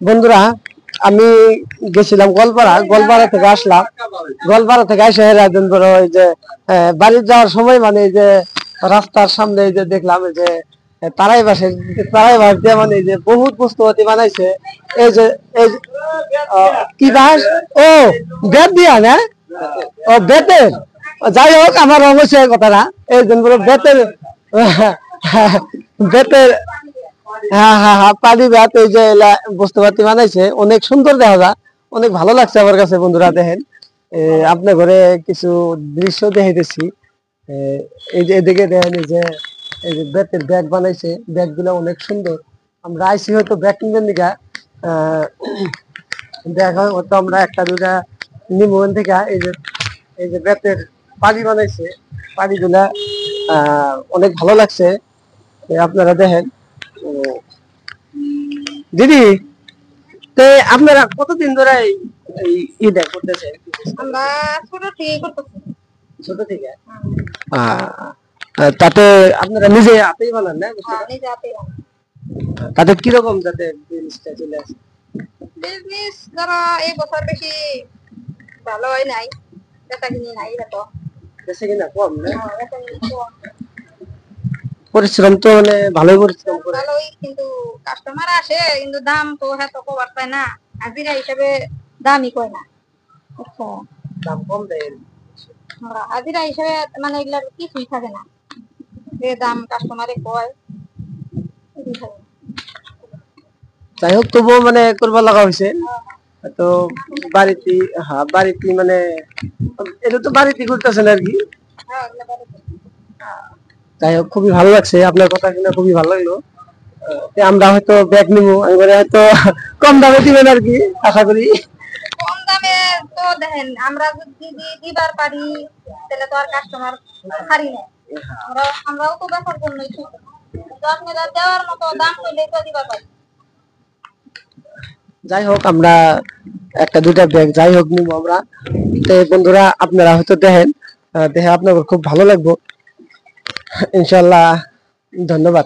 বন্ধুরা আমি গেছিলাম গোলপাড়া থেকে আসলাম। গোলপাড়া থেকে এসে রাজেন বড় ওই যে বাড়ি যাওয়ার সময় মানে এই যে রাস্তার সামনে এই যে দেখলাম এই যে তারাই বাস দিয়ে মানে এই যে বহুত বস্তুপাতি বানাইছে। এই যে এই কি বাস, ও বেত দিয়া না, ও বেতের। যাই হোক আমার অবশ্যই কথা না, এই জন্য বেতের বেতের হ্যাঁ হ্যাঁ হ্যাঁ পানি ভাত এই যে বস্তুপাতি বানাইছে, অনেক সুন্দর দেখা যায়, অনেক ভালো লাগছে আমার কাছে। বন্ধুরা দেখেন আপনার ঘরে কিছু দৃশ্য দেখাইতেছি। এই যে এদিকে দেখেন এই যে বেতের ব্যাগ বানাইছে, ব্যাগ গুলা অনেক সুন্দর। আমরা আইসি হয়তো ব্যাগ কিনবেন দিকা দেখা হয়তো আমরা একটা দুটা নিমন থেকে। এই যে বেতের পানি বানাইছে, পানিগুলা অনেক ভালো লাগছে। আপনারা দেখেন দিদি, তো আপনারা কতদিন ধরে ইটা করতেছেন? আমরা ছোট থেকে করতেছি। ছোট থেকে? তাতে আপনারা নিজে হাতেই বানান না? নিজে হাতেই বানাই। তাতে কিরকম যাতে জিনিসটা চলে আসে? বিজনেস ধরো এই বছর বেশি ভালো হয় নাই, বেচা কিনি নাই তো। বেশি কিনা কম না? বেচা কিনি কম। পরিশ্রম তো মানে ভালোই পরিশ্রম করে। ভালোই, কিন্তু কাস্টমার আসে কিন্তু দাম তো এত কমার পায় না, হাজিরা হিসাবে দামই কয় না। আচ্ছা, দাম কম দেয় হাজিরা হিসাবে মানে এগুলার কিছুই থাকে না, যে দাম কাস্টমারে কয়। যাই হোক তবুও মানে করবা লাগা হয়েছে তো বাড়িতে। হ্যাঁ বাড়িতে মানে এটা তো বাড়িতে করতেছেন আর কি। যাই হোক খুবই ভালো লাগছে, আপনার কথা শুনে খুবই ভালো লাগলো। আমরা হয়তো ব্যাগ নিবো, এবারে হয়তো কম দামে দিবেন আর কি, আশা করি। কম দামে তো দেখেন আমরা যদি দিবার পারি তাহলে তো আর কাস্টমার হারি না। আমরাও তো ব্যাপার করলেই ঠিক, আপনারা দেওয়ার মতো দাম হইলে তো দিবার পারি। যাই হোক আমরা একটা দুইটা ব্যাগ যাই হোক নিবো আমরা। তো বন্ধুরা আপনারা হয়তো দেখেন, দেখে আপনাদের খুব ভালো লাগবে ইনশাল্লাহ। ধন্যবাদ।